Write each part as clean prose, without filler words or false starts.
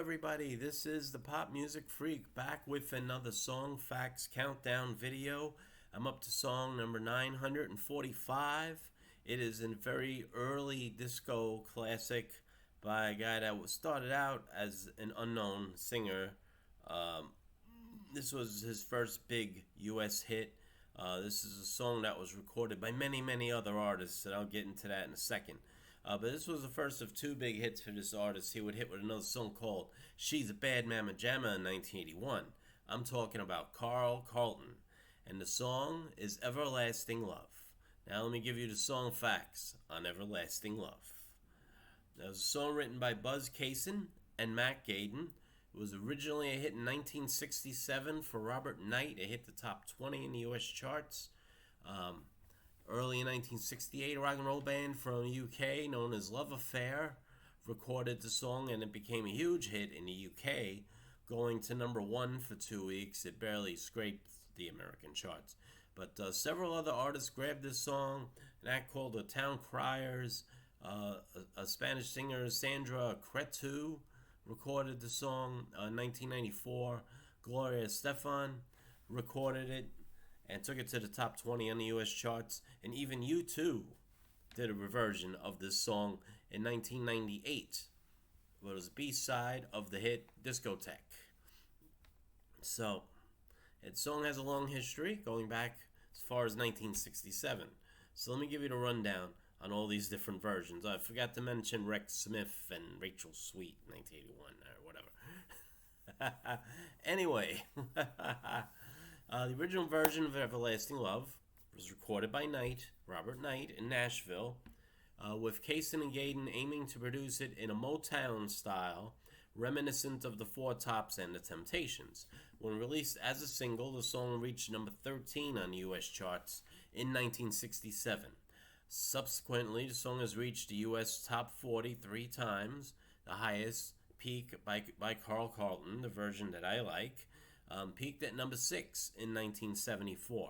everybody. This is the Pop Music Freak back with another Song Facts Countdown video. I'm up to song number 945. It is a very early disco classic by a guy that was started out as an unknown singer. Um, this was his first big U.S. hit. This is a song that was recorded by many other artists, and I'll get into that in a second. But this was the first of two big hits for this artist. He would hit with another song called She's a Bad Mama Jamma in 1981. I'm talking about Carl Carlton. And the song is Everlasting Love. Now let me give you the song facts on Everlasting Love. Now, it was a song written by Buzz Cason and Matt Gaden. It was originally a hit in 1967 for Robert Knight. It hit the top 20 in the U.S. charts. Early in 1968, a rock and roll band from the UK known as Love Affair recorded the song, and it became a huge hit in the UK, going to number one for 2 weeks. It barely scraped the American charts. But several other artists grabbed this song, an act called the Town Criers. A Spanish singer, Sandra Cretu, recorded the song in 1994. Gloria Estefan recorded it and took it to the top 20 on the U.S. charts. And even U2 did a reversion of this song in 1998. It was a B-side of the hit Discotheque. So, the song has a long history, going back as far as 1967. So let me give you the rundown on all these different versions. I forgot to mention Rex Smith and Rachel Sweet, 1981 or whatever. Anyway, the original version of Everlasting Love was recorded by Robert Knight, in Nashville, with Cason and Gaden aiming to produce it in a Motown style, reminiscent of the Four Tops and the Temptations. When released as a single, the song reached number 13 on the U.S. charts in 1967. Subsequently, the song has reached the U.S. top 40 three times, the highest peak by Carl Carlton, the version that I like, peaked at number 6 in 1974,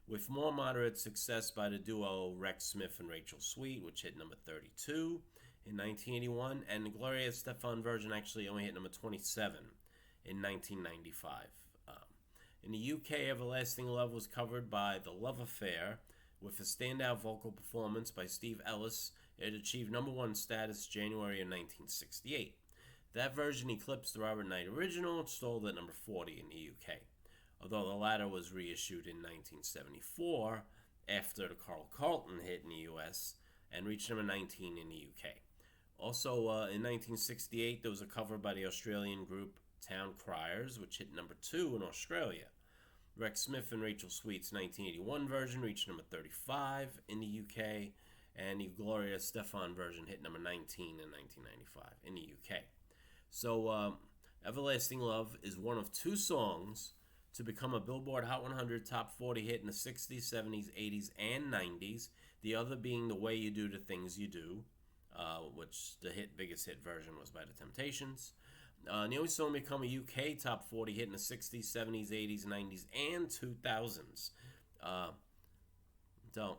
with more moderate success by the duo Rex Smith and Rachel Sweet, which hit number 32 in 1981, and the Gloria Estefan version actually only hit number 27 in 1995. In the UK, Everlasting Love was covered by The Love Affair, with a standout vocal performance by Steve Ellis. It achieved number one status January of 1968. That version eclipsed the Robert Knight original, it stalled at number 40 in the UK, although the latter was reissued in 1974 after the Carl Carlton hit in the US and reached number 19 in the UK. Also, in 1968, there was a cover by the Australian group Town Criers, which hit number 2 in Australia. Rex Smith and Rachel Sweet's 1981 version reached number 35 in the UK, and the Gloria Estefan version hit number 19 in 1995 in the UK. So, Everlasting Love is one of two songs to become a Billboard Hot 100 Top 40 hit in the 60s, 70s, 80s, and 90s, the other being The Way You Do the Things You Do, which the biggest hit version was by The Temptations. The only song to become a UK Top 40 hit in the 60s, 70s, 80s, 90s, and 2000s. So,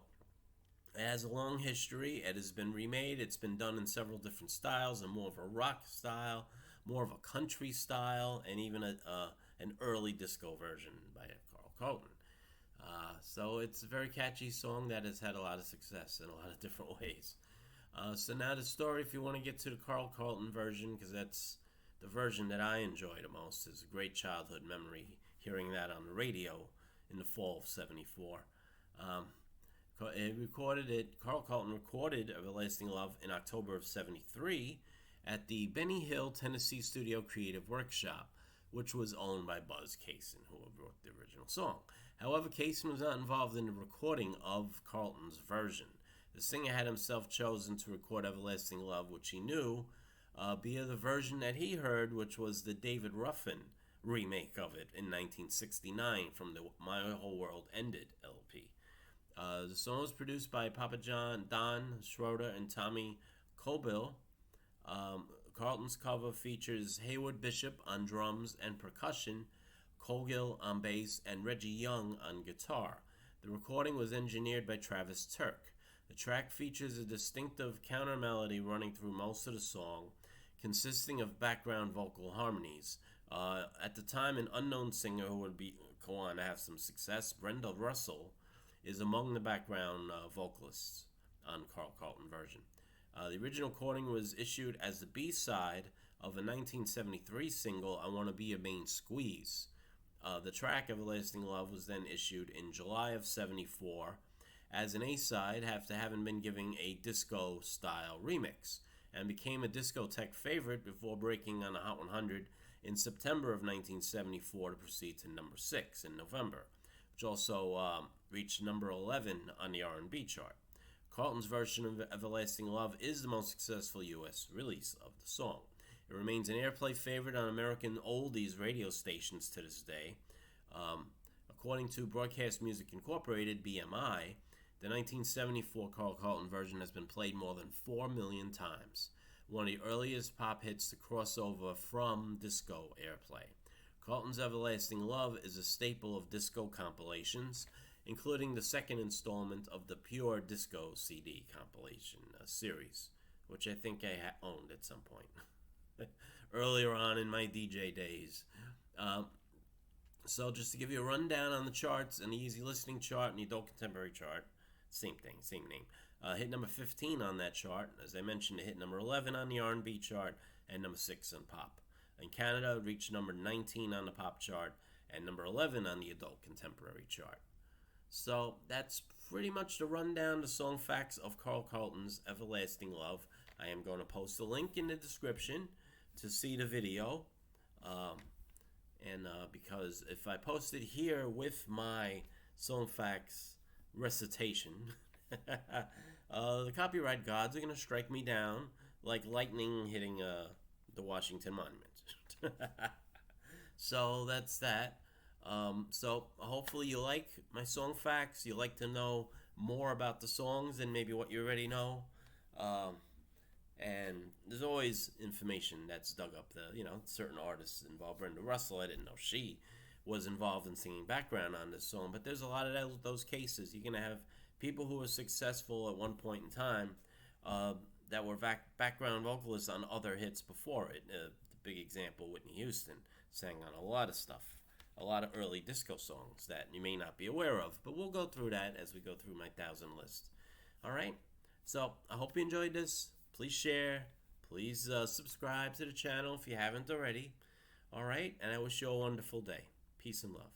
it has a long history. It has been remade. It's been done in several different styles, and more of a rock style, more of a country style, and even an early disco version by Carl Carlton. So it's a very catchy song that has had a lot of success in a lot of different ways. So now the story, if you want to get to the Carl Carlton version, because that's the version that I enjoy the most, is a great childhood memory, hearing that on the radio in the fall of 74. Carl Carlton recorded Everlasting Love in October of 73 at the Benny Hill, Tennessee Studio Creative Workshop, which was owned by Buzz Cason, who wrote the original song. However, Cason was not involved in the recording of Carlton's version. The singer had himself chosen to record Everlasting Love, which he knew, via the version that he heard, which was the David Ruffin remake of it in 1969 from the My Whole World Ended LP. The song was produced by Papa John, Don Schroeder, and Tommy Cobill. Carlton's cover features Haywood Bishop on drums and percussion, Cogill on bass, and Reggie Young on guitar. The recording was engineered by Travis Turk. The track features a distinctive counter melody running through most of the song. consisting of background vocal harmonies. At the time, an unknown singer who would go on to have some success, Brenda Russell, is among the background vocalists on Carl Carlton version. The original recording was issued as the B-side of a 1973 single, I Want to Be Your Main Squeeze. The track Everlasting Love was then issued in July of 74 as an A-side after having been given a disco-style remix, and became a discotheque favorite before breaking on the Hot 100 in September of 1974 to proceed to number 6 in November, which also reached number 11 on the R&B chart. Carlton's version of Everlasting Love is the most successful U.S. release of the song. It remains an airplay favorite on American oldies radio stations to this day. According to Broadcast Music Incorporated, BMI, the 1974 Carl Carlton version has been played more than 4 million times, one of the earliest pop hits to cross over from disco airplay. Carlton's Everlasting Love is a staple of disco compilations, including the second installment of the Pure Disco CD compilation series, which I think I owned at some point earlier on in my DJ days. So just to give you a rundown on the charts, an easy listening chart and the adult contemporary chart, same thing, same name. Hit number 15 on that chart. As I mentioned, it hit number 11 on the R&B chart and number 6 on pop. In Canada, it reached number 19 on the pop chart and number 11 on the adult contemporary chart. So that's pretty much the rundown, the song facts of Carl Carlton's Everlasting Love. I am going to post a link in the description to see the video. Because if I post it here with my song facts recitation, the copyright gods are going to strike me down like lightning hitting the Washington Monument. So that's that. So hopefully you like my song facts. You like to know more about the songs than maybe what you already know. And there's always information that's dug up. Certain artists involved. Brenda Russell, I didn't know she was involved in singing background on this song. But there's a lot of those cases. You're going to have people who were successful at one point in time that were background vocalists on other hits before it. The big example, Whitney Houston sang on a lot of stuff. A lot of early disco songs that you may not be aware of. But we'll go through that as we go through my 1,000 list. All right? So I hope you enjoyed this. Please share. Please subscribe to the channel if you haven't already. All right? And I wish you a wonderful day. Peace and love.